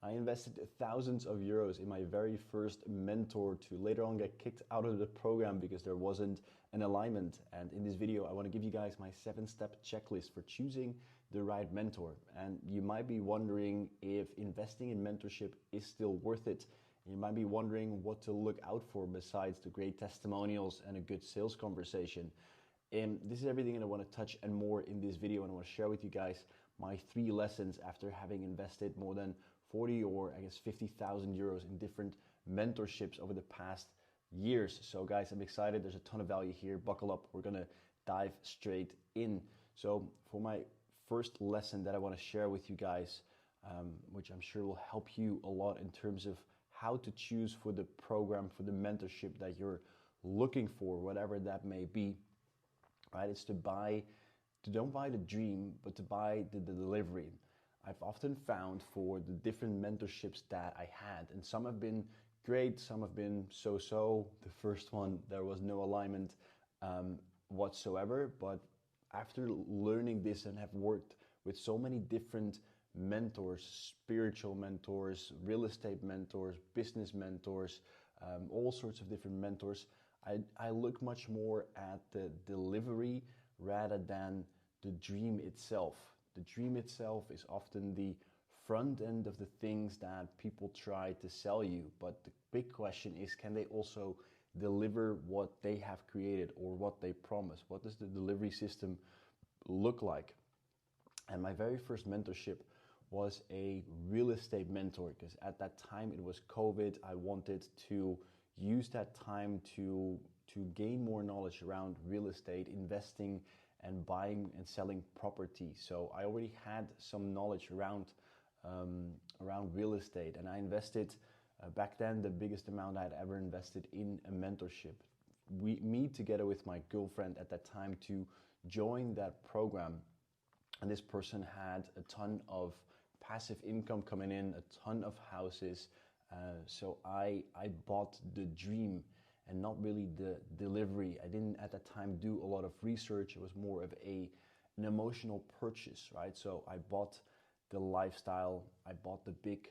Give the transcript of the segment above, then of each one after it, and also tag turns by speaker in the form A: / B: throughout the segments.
A: I invested thousands of euros in my very first mentor to later on get kicked out of the program because there wasn't an alignment. And in this video, I want to give you guys my 7-step checklist for choosing the right mentor. And you might be wondering if investing in mentorship is still worth it. You might be wondering what to look out for besides the great testimonials and a good sales conversation. And this is everything that I want to touch and more in this video, and I want to share with you guys my 3 lessons after having invested more than 40 or I guess 50,000 euros in different mentorships over the past years. So guys, I'm excited. There's a ton of value here. Buckle up. We're going to dive straight in. So for my first lesson that I want to share with you guys, which I'm sure will help you a lot in terms of how to choose for the program, for the mentorship that you're looking for, whatever that may be. Right? It's to don't buy the dream, but to buy the delivery. I've often found for the different mentorships that I had, and some have been great, some have been so-so. The first one, there was no alignment whatsoever, but after learning this and have worked with so many different mentors, spiritual mentors, real estate mentors, business mentors, all sorts of different mentors, I look much more at the delivery rather than the dream itself. The dream itself is often the front end of the things that people try to sell you. But the big question is, can they also deliver what they have created or what they promise? What does the delivery system look like? And my very first mentorship was a real estate mentor, because at that time it was COVID. I wanted to use that time to gain more knowledge around real estate, investing and buying and selling property. So I already had some knowledge around real estate, and I invested back then the biggest amount I'd ever invested in a mentorship. Me together with my girlfriend at that time to join that program, and this person had a ton of passive income coming in, a ton of houses. So I bought the dream and not really the delivery. I didn't at that time do a lot of research. It was more of an emotional purchase, right? So I bought the lifestyle, I bought the big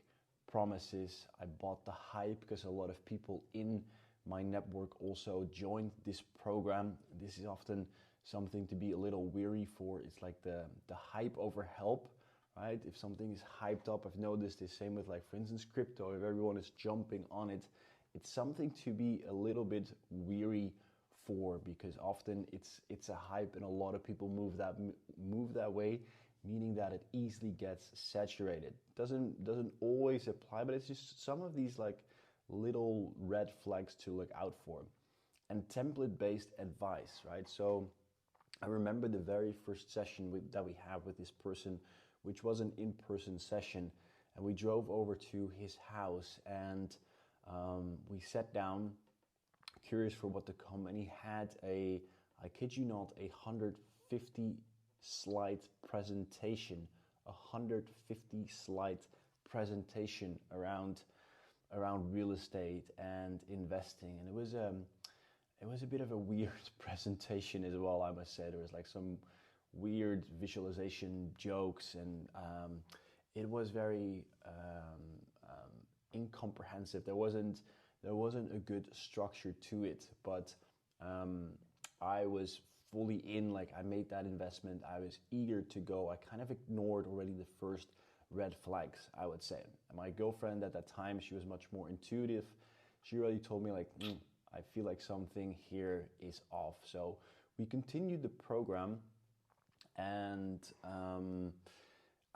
A: promises, I bought the hype, because a lot of people in my network also joined this program. This is often something to be a little weary for. It's like the hype over help, right? If something is hyped up, I've noticed the same with, like, for instance, crypto. If everyone is jumping on it, it's something to be a little bit weary for, because often it's a hype and a lot of people move that way, meaning that it easily gets saturated. Doesn't always apply, but it's just some of these like little red flags to look out for. And template-based advice, right? So I remember the very first session that we had with this person, which was an in-person session, and we drove over to his house, and we sat down, curious for what to come, and he had I kid you not, 150 slide presentation, 150 slide presentation around real estate and investing, and it was a bit of a weird presentation as well, I must say. There was like some weird visualization jokes, and it was very incomprehensive. There wasn't a good structure to it, but I was fully in. Like, I made that investment, I was eager to go. I kind of ignored already the first red flags, I would say. And my girlfriend at that time, she was much more intuitive. She really told me, like, I feel like something here is off. So we continued the program, and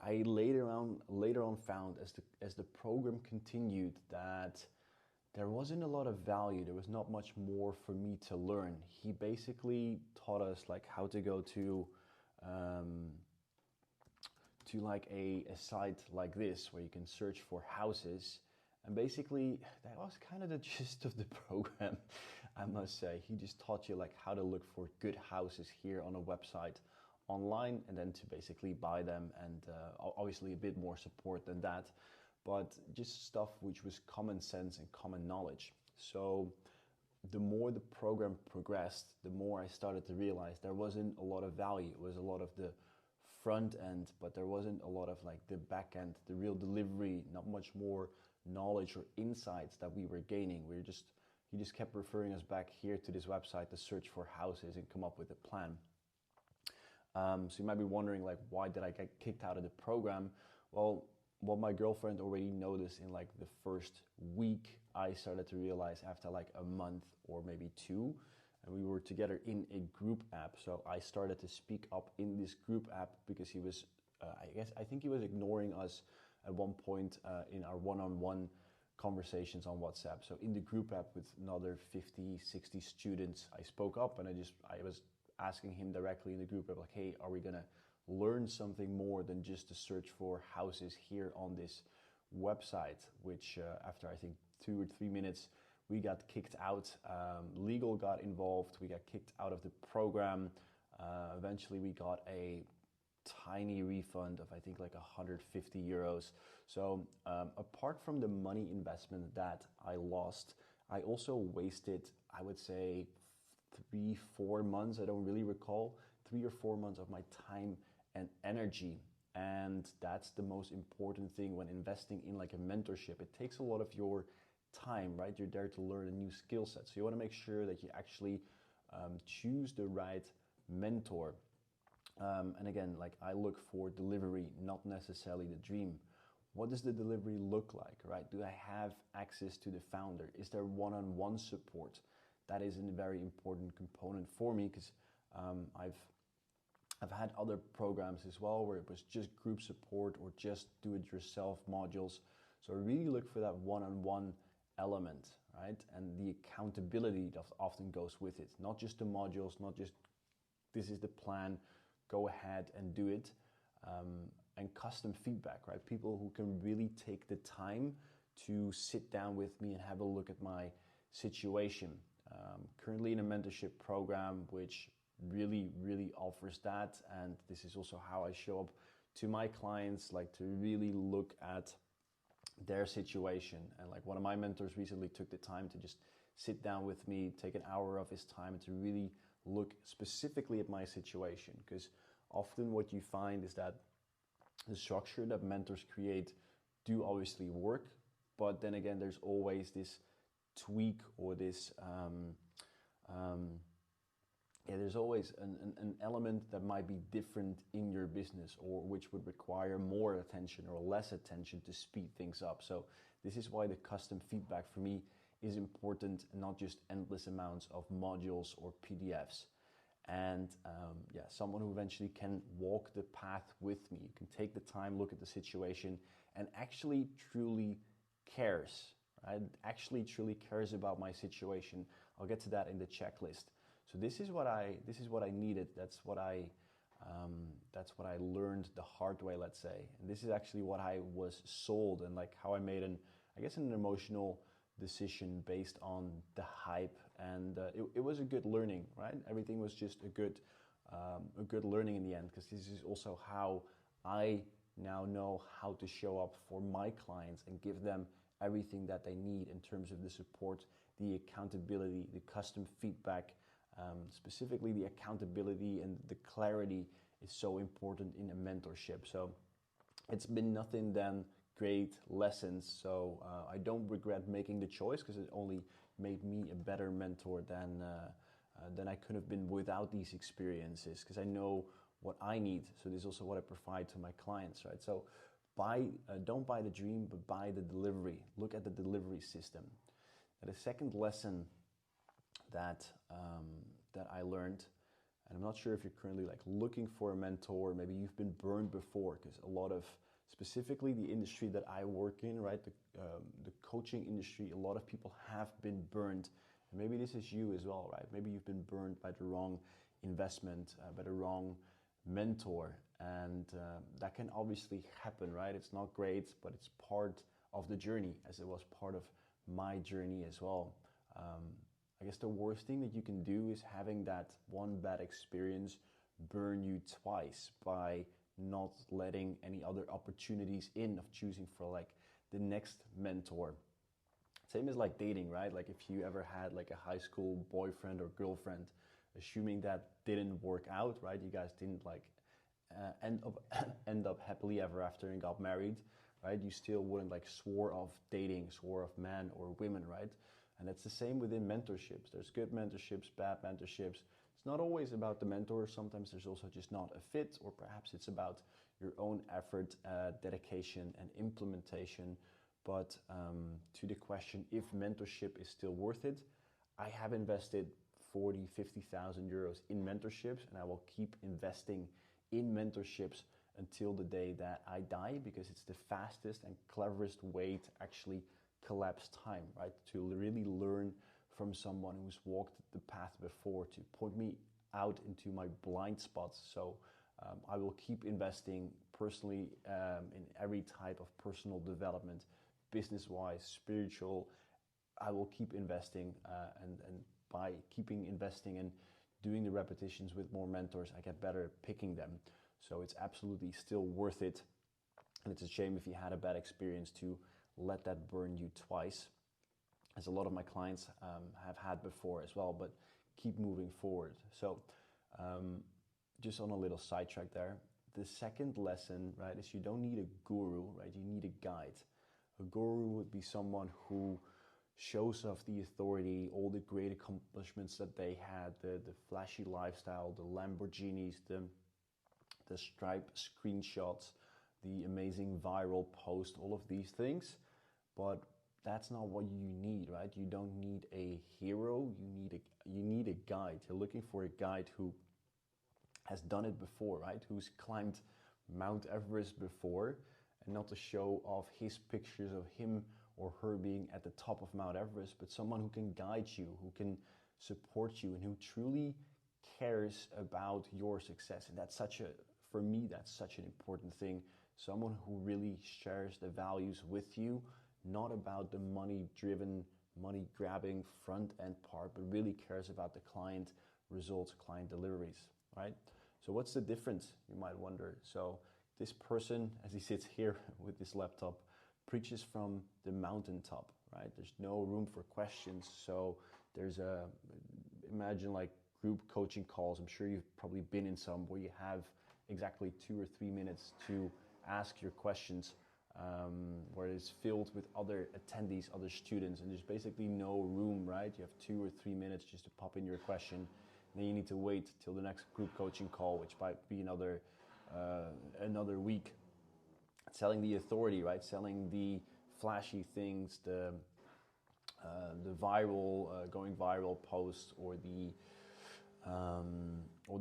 A: I later on found as the program continued that there wasn't a lot of value. There was not much more for me to learn. He basically taught us like how to go to like a site like this where you can search for houses. And basically that was kind of the gist of the program, I must say. He just taught you like how to look for good houses here on a website online, and then to basically buy them, and obviously a bit more support than that, but just stuff which was common sense and common knowledge. So the more the program progressed, the more I started to realize there wasn't a lot of value. It was a lot of the front end, but there wasn't a lot of like the back end, the real delivery, not much more knowledge or insights that we were gaining. He just kept referring us back here to this website to search for houses and come up with a plan. So you might be wondering, like, why did I get kicked out of the program? Well, what my girlfriend already noticed in like the first week, I started to realize after like a month or maybe two, and we were together in a group app. So I started to speak up in this group app because he was, I think he was ignoring us at one point in our one-on-one conversations on WhatsApp. So in the group app with another 50, 60 students, I spoke up and I was asking him directly in the group app, like, hey, are we gonna learn something more than just to search for houses here on this website? Which after I think 2 or 3 minutes, we got kicked out. Legal got involved. We got kicked out of the program. Eventually we got a tiny refund of I think like 150 euros. So apart from the money investment that I lost, I also wasted, I would say, 3-4 months, I don't really recall, 3 or 4 months of my time and energy. And that's the most important thing when investing in like a mentorship. It takes a lot of your time, right? You're there to learn a new skill set. So you want to make sure that you actually choose the right mentor. And again, like, I look for delivery, not necessarily the dream. What does the delivery look like, right? Do I have access to the founder? Is there one-on-one support? That is a very important component for me, because I've had other programs as well where it was just group support or just do-it-yourself modules. So I really look for that one-on-one element, right? And the accountability that often goes with it. Not just the modules, not just this is the plan, go ahead and do it. And custom feedback, right? People who can really take the time to sit down with me and have a look at my situation. Currently in a mentorship program which really offers that, and this is also how I show up to my clients, like to really look at their situation. And like one of my mentors recently took the time to just sit down with me, take an hour of his time to really look specifically at my situation, because often what you find is that the structure that mentors create do obviously work, but then again there's always this tweak or this there's always an element that might be different in your business, or which would require more attention or less attention to speed things up. So this is why the custom feedback for me is important, and not just endless amounts of modules or PDFs. And someone who eventually can walk the path with me, you can take the time, look at the situation, and actually truly cares, right? Actually truly cares about my situation. I'll get to that in the checklist. So this is what I needed. That's what I learned the hard way, let's say. And this is actually what I was sold, and like how I made an emotional decision based on the hype. And it was a good learning, right? Everything was just a good learning in the end, because this is also how I now know how to show up for my clients and give them everything that they need in terms of the support, the accountability, the custom feedback. Specifically, the accountability and the clarity is so important in a mentorship. So it's been nothing than great lessons. So I don't regret making the choice, because it only made me a better mentor than I could have been without these experiences, because I know what I need. So this is also what I provide to my clients, right? So don't buy the dream, but buy the delivery. Look at the delivery system. And the second lesson that I learned, and I'm not sure if you're currently like looking for a mentor, maybe you've been burned before, because a lot of, specifically the industry that I work in, right, the coaching industry, a lot of people have been burned. And maybe this is you as well, right? Maybe you've been burned by the wrong investment, by the wrong mentor, and that can obviously happen, right? It's not great, but it's part of the journey, as it was part of my journey as well. I guess the worst thing that you can do is having that one bad experience burn you twice by not letting any other opportunities in of choosing for like the next mentor. Same as like dating, right? Like if you ever had like a high school boyfriend or girlfriend, assuming that didn't work out, right? You guys didn't like end up end up happily ever after and got married, right? You still wouldn't like swore off dating, swore off men or women, right? And it's the same within mentorships. There's good mentorships, bad mentorships. It's not always about the mentor. Sometimes there's also just not a fit, or perhaps it's about your own effort, dedication, and implementation. But to the question if mentorship is still worth it, I have invested 40, 50,000 euros in mentorships, and I will keep investing in mentorships until the day that I die, because it's the fastest and cleverest way to actually collapse time, right? To really learn from someone who's walked the path before, to point me out into my blind spots. So I will keep investing personally in every type of personal development, business-wise, spiritual. I will keep investing, and by keeping investing and doing the repetitions with more mentors, I get better at picking them. So it's absolutely still worth it. And it's a shame if you had a bad experience to let that burn you twice, as a lot of my clients have had before as well, but keep moving forward. So just on a little sidetrack there, the second lesson, right, is you don't need a guru, right? You need a guide. A guru would be someone who shows off the authority, all the great accomplishments that they had, the flashy lifestyle, the Lamborghinis, the Stripe screenshots, the amazing viral post, all of these things. But that's not what you need, right? You don't need a hero, you need a guide. You're looking for a guide who has done it before, right? Who's climbed Mount Everest before, and not to show off his pictures of him or her being at the top of Mount Everest, but someone who can guide you, who can support you, and who truly cares about your success. And that's for me, that's such an important thing. Someone who really shares the values with you, not about the money-driven, money-grabbing front-end part, but really cares about the client results, client deliveries, right? So what's the difference, you might wonder? So this person, as he sits here with this laptop, preaches from the mountaintop, right? There's no room for questions. So imagine like group coaching calls. I'm sure you've probably been in some where you have exactly 2 or 3 minutes to ask your questions, where it's filled with other attendees, other students, and there's basically no room, right? You have 2 or 3 minutes just to pop in your question, and then you need to wait till the next group coaching call, which might be another week. Selling the authority, right? Selling the flashy things, the viral, going viral posts, or the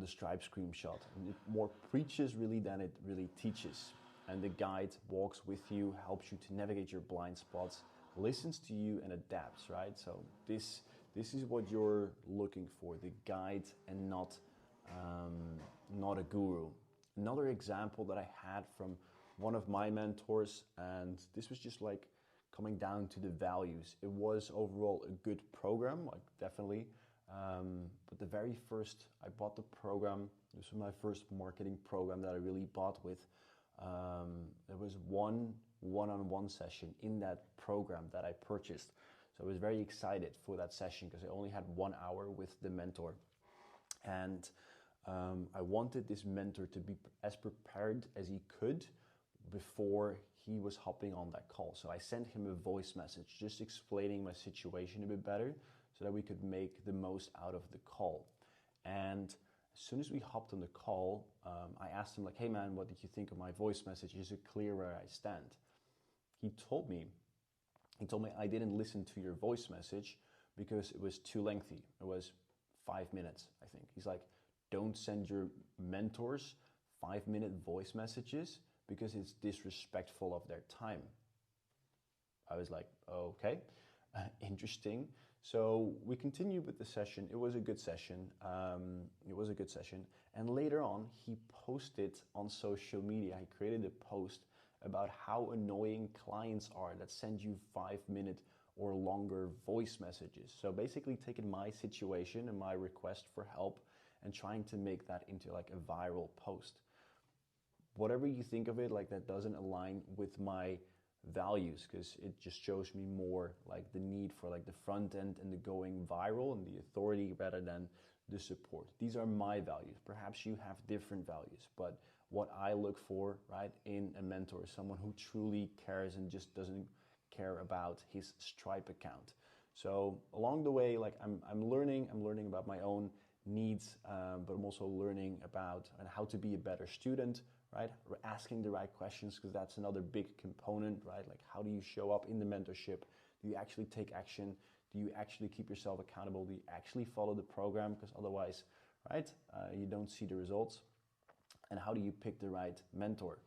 A: Stripe screenshot. And it more preaches really than it really teaches. And the guide walks with you, helps you to navigate your blind spots, listens to you, and adapts, right? So this is what you're looking for, the guide, and not a guru. Another example that I had from one of my mentors, and this was just like coming down to the values. It was overall a good program, like definitely. But the very first, I bought the program. This was my first marketing program that I really bought with. There was one-on-one session in that program that I purchased. So I was very excited for that session because I only had 1 hour with the mentor. And I wanted this mentor to be as prepared as he could before he was hopping on that call. So I sent him a voice message just explaining my situation a bit better so that we could make the most out of the call. And as soon as we hopped on the call, I asked him like, hey man, what did you think of my voice message? Is it clear where I stand? He told me I didn't listen to your voice message because it was too lengthy. It was 5 minutes, I think. He's like, don't send your mentors 5-minute voice messages because it's disrespectful of their time. I was like, okay, interesting. So we continued with the session. It was a good session. And later on, he posted on social media, he created a post about how annoying clients are that send you 5-minute or longer voice messages. So basically taking my situation and my request for help and trying to make that into like a viral post. Whatever you think of it, like that doesn't align with my values, because it just shows me more like the need for like the front end and the going viral and the authority rather than the support. These are my values. Perhaps you have different values, but what I look for, right, in a mentor, someone who truly cares and just doesn't care about his Stripe account. So along the way, like I'm learning about my own needs, but I'm also learning about and how to be a better student, right? Asking the right questions, because that's another big component, right? Like, how do you show up in the mentorship? Do you actually take action? Do you actually keep yourself accountable? Do you actually follow the program? Because otherwise, right, you don't see the results. And how do you pick the right mentor?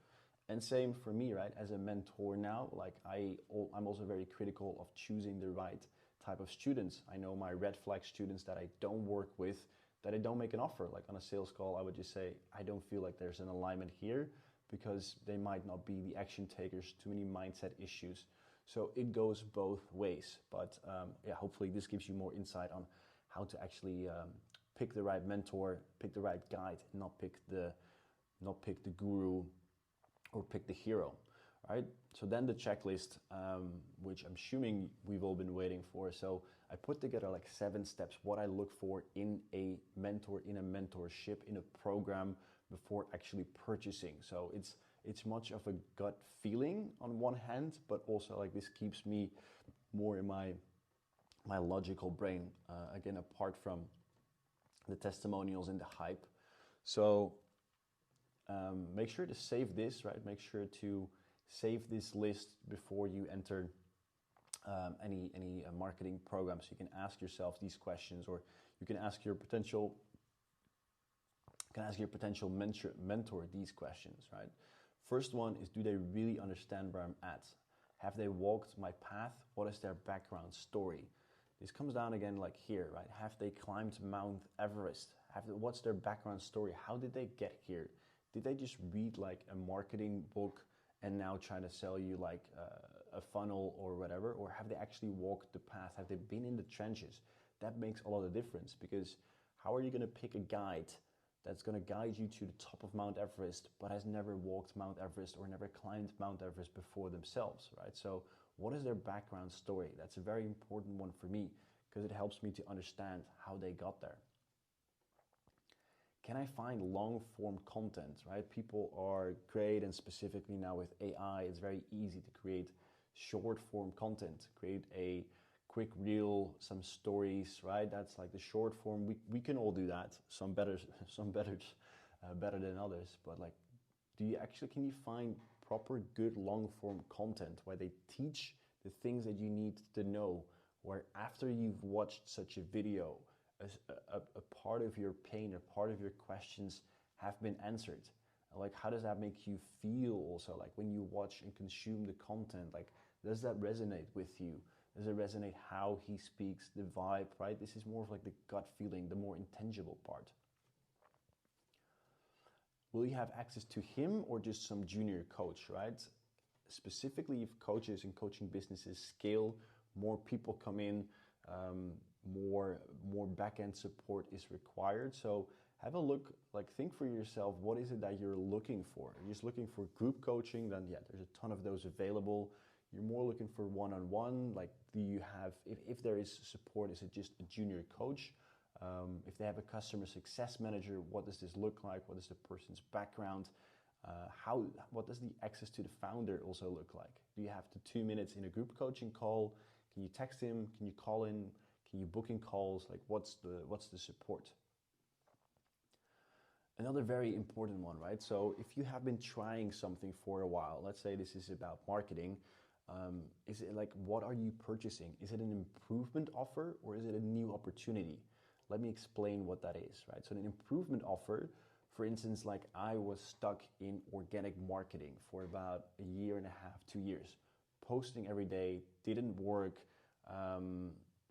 A: And same for me, right? As a mentor now, like I'm also very critical of choosing the right type of students. I know my red flag students that I don't work with, that I don't make an offer. Like on a sales call, I would just say, I don't feel like there's an alignment here, because they might not be the action takers, too many mindset issues. So it goes both ways. But yeah, hopefully this gives you more insight on how to actually pick the right mentor, pick the right guide, and not pick the guru or pick the hero, right? So then the checklist, which I'm assuming we've all been waiting for. So I put together like 7 steps, what I look for in a mentor, in a mentorship, in a program before actually purchasing. So it's much of a gut feeling on one hand, but also like this keeps me more in my logical brain, again, apart from the testimonials and the hype. So make sure to save this, right? Make sure to save this list before you enter any marketing program. So you can ask yourself these questions, or you can ask your potential mentor these questions, right? First one is, do they really understand where I'm at? Have they walked my path? What is their background story? This comes down again like here, right? Have they climbed Mount Everest? What's their background story? How did they get here? Did they just read like a marketing book and now try to sell you like a funnel or whatever? Or have they actually walked the path? Have they been in the trenches? That makes a lot of difference, because how are you going to pick a guide that's going to guide you to the top of Mount Everest but has never walked Mount Everest or never climbed Mount Everest before themselves, right? So what is their background story? That's a very important one for me, because it helps me to understand how they got there. Can I find long-form content, right? People are great, and specifically now with AI, it's very easy to create short-form content, create a quick reel, some stories, right? That's like the short form. We can all do that. Some better than others. But like, can you find proper good long-form content where they teach the things that you need to know, where after you've watched such a video, a part of your pain, a part of your questions have been answered? Like, how does that make you feel also? Like when you watch and consume the content, like, does that resonate with you? Does it resonate how he speaks, the vibe, right? This is more of like the gut feeling, the more intangible part. Will you have access to him or just some junior coach, right? Specifically, if coaches and coaching businesses scale, more people come in, more back-end support is required. So have a look, like think for yourself, what is it that you're looking for? Are you just looking for group coaching? Then yeah, there's a ton of those available. You're more looking for one-on-one, like do you have, if there is support, is it just a junior coach? If they have a customer success manager, what does this look like? What is the person's background? What does the access to the founder also look like? Do you have the 2 minutes in a group coaching call? Can you text him? Can you call in? Can you book in calls? Like what's the support? Another very important one, right? So if you have been trying something for a while, let's say this is about marketing, is it like, what are you purchasing? Is it an improvement offer or is it a new opportunity? Let me explain what that is, right? So an improvement offer, for instance, like I was stuck in organic marketing for about a year and a half, 2 years. Posting every day didn't work.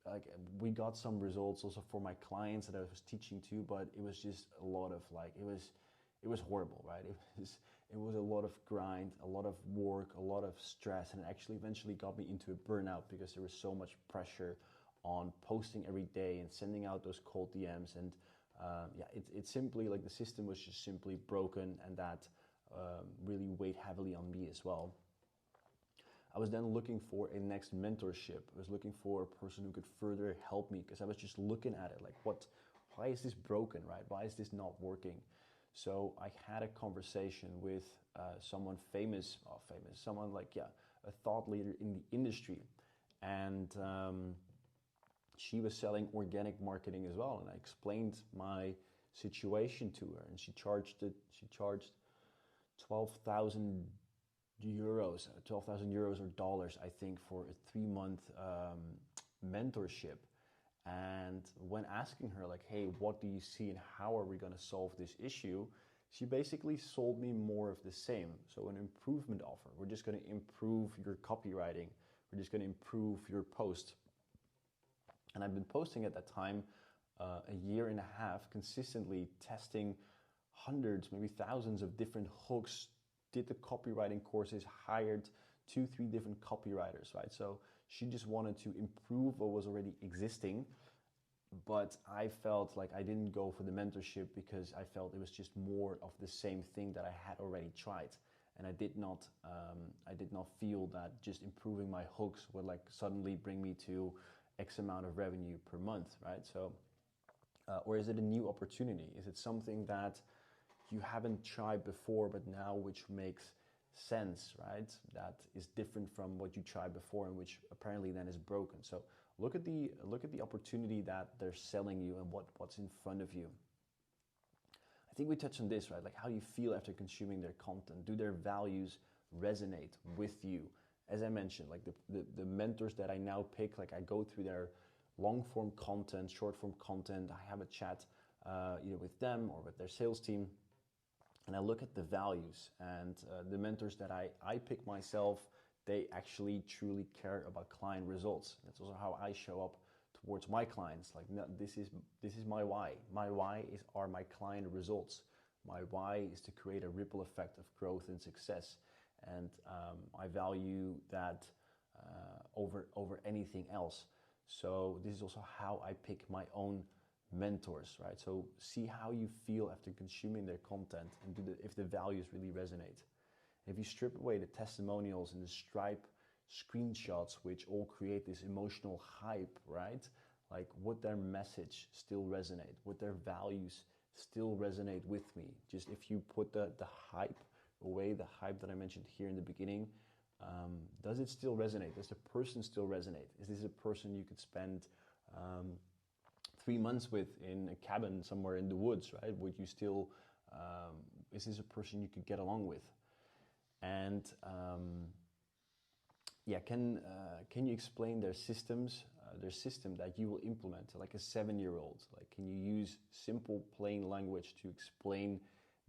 A: Like we got some results also for my clients that I was teaching to, but it was just a lot of like, it was horrible, right? It was a lot of grind, a lot of work, a lot of stress, and it actually eventually got me into a burnout because there was so much pressure on posting every day and sending out those cold DMs. And yeah, it's simply like the system was just simply broken, and that really weighed heavily on me as well. I was then looking for a next mentorship. I was looking for a person who could further help me, because I was just looking at it like, why is this broken, right? Why is this not working? So I had a conversation with someone famous, someone like, yeah, a thought leader in the industry. And she was selling organic marketing as well. And I explained my situation to her, and she charged 12,000 euros or dollars, I think, for a 3-month mentorship. And when asking her, like, hey, what do you see and how are we going to solve this issue? She basically sold me more of the same. So an improvement offer. We're just going to improve your copywriting. We're just going to improve your post. And I've been posting at that time a year and a half, consistently testing hundreds, maybe thousands of different hooks, did the copywriting courses, hired 2-3 different copywriters, right? So she just wanted to improve what was already existing, but I felt like I didn't go for the mentorship because I felt it was just more of the same thing that I had already tried. And I did not feel that just improving my hooks would like suddenly bring me to X amount of revenue per month, right? So, or is it a new opportunity? Is it something that you haven't tried before, but now which makes sense, right? That is different from what you tried before and which apparently then is broken. So look at the opportunity that they're selling you and what's in front of you. I think we touched on this, right? Like, how do you feel after consuming their content? Do their values resonate with you? As I mentioned, like the mentors that I now pick, like I go through their long form content, short form content. I have a chat either with them or with their sales team. And I look at the values, and the mentors that I pick myself, they actually truly care about client results. That's also how I show up towards my clients. Like, no, this is my why. My why are my client results. My why is to create a ripple effect of growth and success. And I value that over anything else. So this is also how I pick my own mentors, right? So see how you feel after consuming their content and if the values really resonate. And if you strip away the testimonials and the Stripe screenshots, which all create this emotional hype, right? Like, would their message still resonate? Would their values still resonate with me? Just if you put the hype away, the hype that I mentioned here in the beginning, does it still resonate? Does the person still resonate? Is this a person you could spend 3 months with in a cabin somewhere in the woods, right? Would you still, is this a person you could get along with? And can you explain their systems, their system that you will implement, like a 7-year-old? Like, can you use simple, plain language to explain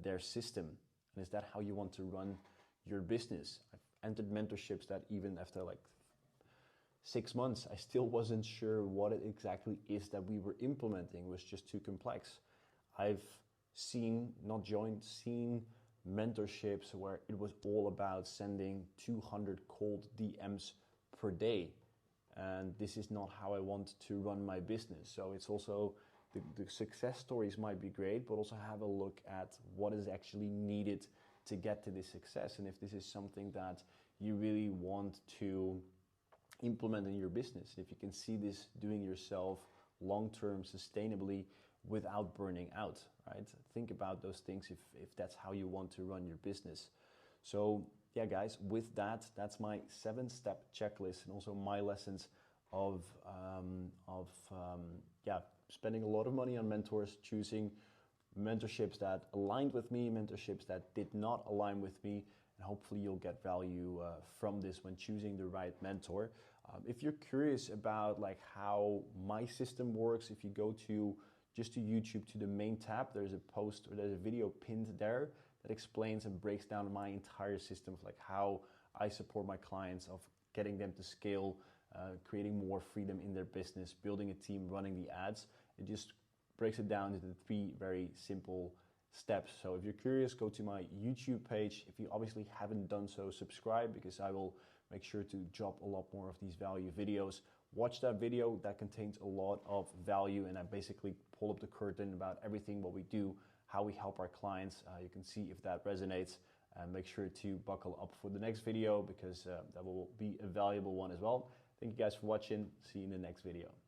A: their system? And is that how you want to run your business? I've entered mentorships that even after like 6 months, I still wasn't sure what it exactly is that we were implementing. It was just too complex. I've seen mentorships where it was all about sending 200 cold DMs per day. And this is not how I want to run my business. So it's also, the success stories might be great, but also have a look at what is actually needed to get to this success. And if this is something that you really want to implement in your business, if you can see this doing yourself long-term sustainably without burning out, right? Think about those things if that's how you want to run your business. So yeah, guys, with that, that's my 7-step checklist and also my lessons of spending a lot of money on mentors, choosing mentorships that aligned with me, mentorships that did not align with me, and hopefully you'll get value from this when choosing the right mentor. If you're curious about like how my system works, if you go to YouTube to the main tab, there's a post or there's a video pinned there that explains and breaks down my entire system of like how I support my clients of getting them to scale, creating more freedom in their business, building a team, running the ads. It just breaks it down into 3 very simple steps. So if you're curious, go to my YouTube page. If you obviously haven't done so, subscribe, because I will make sure to drop a lot more of these value videos. Watch that video, that contains a lot of value, and I basically pull up the curtain about everything what we do, how we help our clients. You can see if that resonates, and make sure to buckle up for the next video, because that will be a valuable one as well. Thank you guys for watching. See you in the next video.